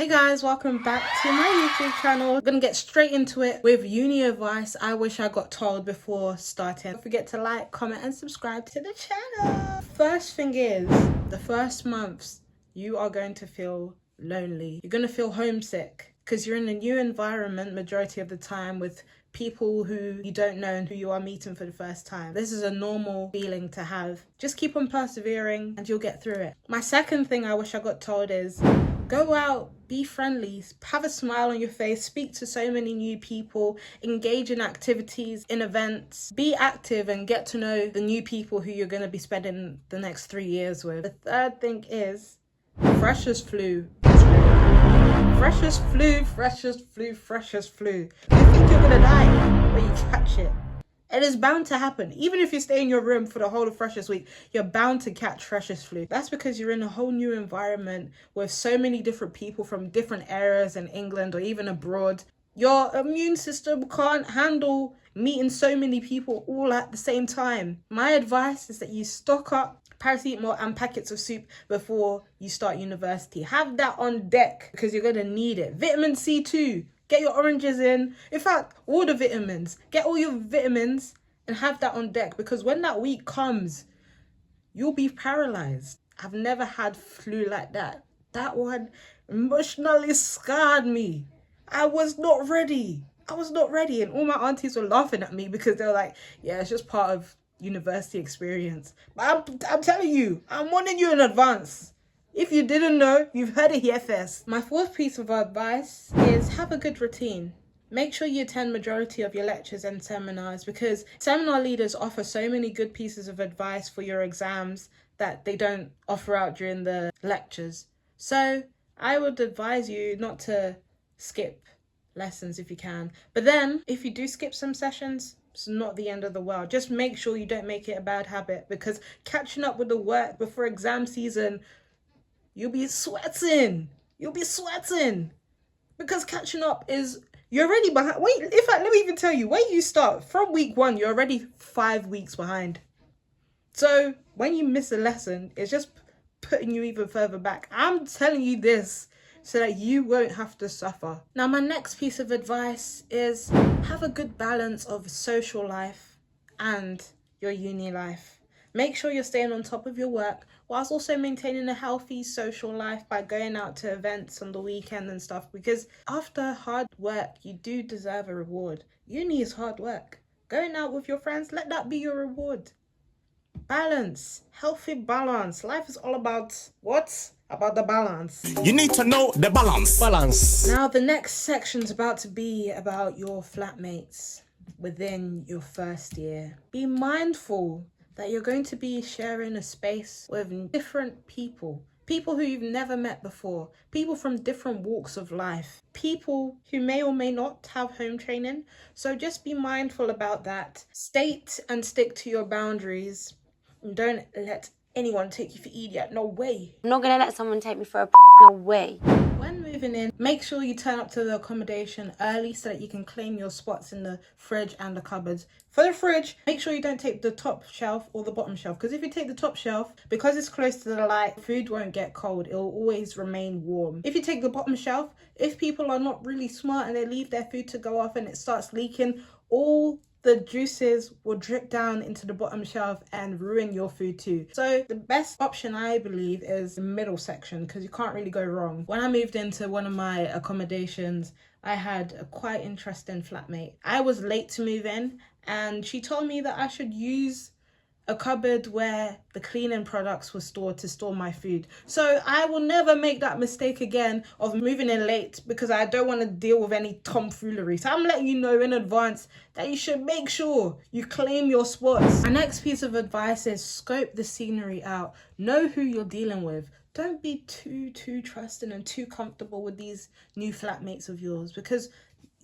Hey guys, welcome back to my YouTube channel. I'm gonna get straight into it with uni advice I wish I got told before starting. Don't forget to like, comment and subscribe to the channel. First thing is, the first months you are going to feel lonely. You're gonna feel homesick because you're in a new environment majority of the time with people who you don't know and who you are meeting for the first time. This is a normal feeling to have. Just keep on persevering and you'll get through it. My second thing I wish I got told is go out, be friendly, have a smile on your face, speak to so many new people, engage in activities, in events, be active and get to know the new people who you're going to be spending the next 3 years with. The third thing is freshers flu. Freshers flu, freshers flu, freshers flu. You think you're gonna die when you catch it. It is bound to happen. Even if you stay in your room for the whole of Freshers Week, you're bound to catch Freshers Flu. That's because you're in a whole new environment with so many different people from different areas in England or even abroad. Your immune system can't handle meeting so many people all at the same time. My advice is that you stock up paracetamol and packets of soup before you start university. Have that on deck because you're going to need it. Vitamin C too. Get your oranges in. In fact, all the vitamins. Get all your vitamins and have that on deck because when that week comes, you'll be paralyzed. I've never had flu like that. That one emotionally scarred me. I was not ready. And all my aunties were laughing at me because they were like, yeah, it's just part of university experience. But I'm telling you, I'm warning you in advance. If you didn't know, you've heard it here first. My fourth piece of advice is have a good routine. Make sure you attend majority of your lectures and seminars because seminar leaders offer so many good pieces of advice for your exams that they don't offer out during the lectures. So I would advise you not to skip lessons if you can. But then if you do skip some sessions, it's not the end of the world. Just make sure you don't make it a bad habit because catching up with the work before exam season, you'll be sweating because catching up is, you're already behind. Wait, in fact, let me even tell you, when you start from week 1, you're already 5 weeks behind. So when you miss a lesson, it's just putting you even further back. I'm telling you this so that you won't have to suffer. Now, my next piece of advice is have a good balance of social life and your uni life. Make sure you're staying on top of your work whilst also maintaining a healthy social life by going out to events on the weekend and stuff, because after hard work, you do deserve a reward. Uni is hard work. Going out with your friends, let that be your reward. Balance, healthy balance. Life is all about what? About the balance. You need to know the balance. Now, the next section's about to be about your flatmates within your first year. Be mindful that you're going to be sharing a space with different people. People who you've never met before. People from different walks of life. People who may or may not have home training. So just be mindful about that. State and stick to your boundaries. And don't let anyone take you for idiot. No way. I'm not gonna let someone take me for a no way. When moving in, make sure you turn up to the accommodation early so that you can claim your spots in the fridge and the cupboards. For the fridge, make sure you don't take the top shelf or the bottom shelf, because if you take the top shelf, because it's close to the light, food won't get cold. It will always remain warm. If you take the bottom shelf, if people are not really smart and they leave their food to go off and it starts leaking, all the juices will drip down into the bottom shelf and ruin your food too. So the best option, I believe, is the middle section because you can't really go wrong. When I moved into one of my accommodations, I had a quite interesting flatmate. I was late to move in and she told me that I should use a cupboard where the cleaning products were stored to store my food. So I will never make that mistake again of moving in late because I don't want to deal with any tomfoolery. So I'm letting you know in advance that you should make sure you claim your spots. My next piece of advice is scope the scenery out. Know who you're dealing with. Don't be too trusting and too comfortable with these new flatmates of yours because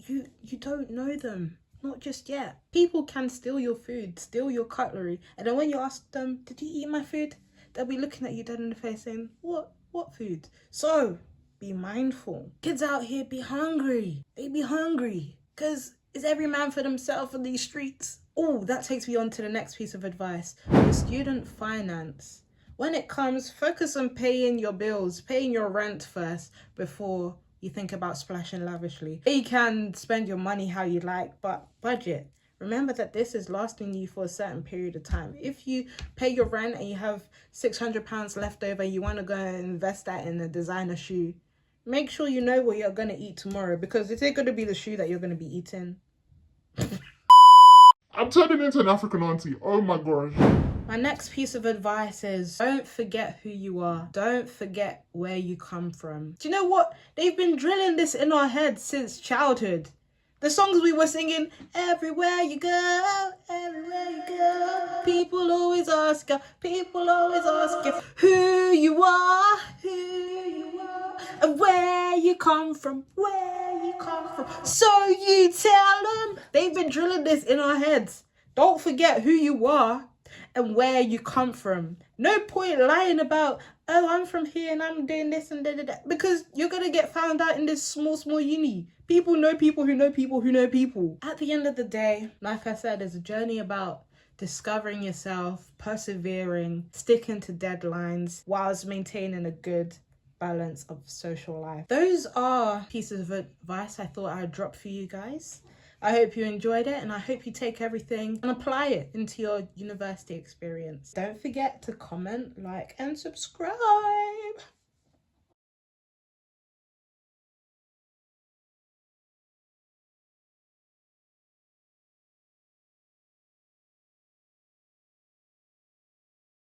you don't know them. Not just yet. People can steal your food, steal your cutlery, and then when you ask them, did you eat my food? They'll be looking at you dead in the face saying, what food? So, be mindful. Kids out here be hungry. They be hungry. Because it's every man for themselves in these streets. Oh, that takes me on to the next piece of advice. With student finance. When it comes, focus on paying your bills, paying your rent first before you think about splashing lavishly. You can spend your money how you like, but budget. Remember that this is lasting you for a certain period of time. If you pay your rent and you have £600 left over, you want to go and invest that in a designer shoe, make sure you know what you're going to eat tomorrow, because it's going to be the shoe that you're going to be eating. I'm turning into an African auntie. Oh my gosh. My next piece of advice is don't forget who you are. Don't forget where you come from. Do you know what? They've been drilling this in our heads since childhood. The songs we were singing, everywhere you go, people always ask you, who you are, and where you come from, So you tell them. They've been drilling this in our heads. Don't forget who you are and where you come from. No point lying about, oh, I'm from here and I'm doing this and that, because you're going to get found out in this small uni. People know people who know people who know people. At the end of the day, like I said, it's a journey about discovering yourself, persevering, sticking to deadlines, whilst maintaining a good balance of social life. Those are pieces of advice I thought I'd drop for you guys. I hope you enjoyed it, and I hope you take everything and apply it into your university experience. Don't forget to comment, like, and subscribe.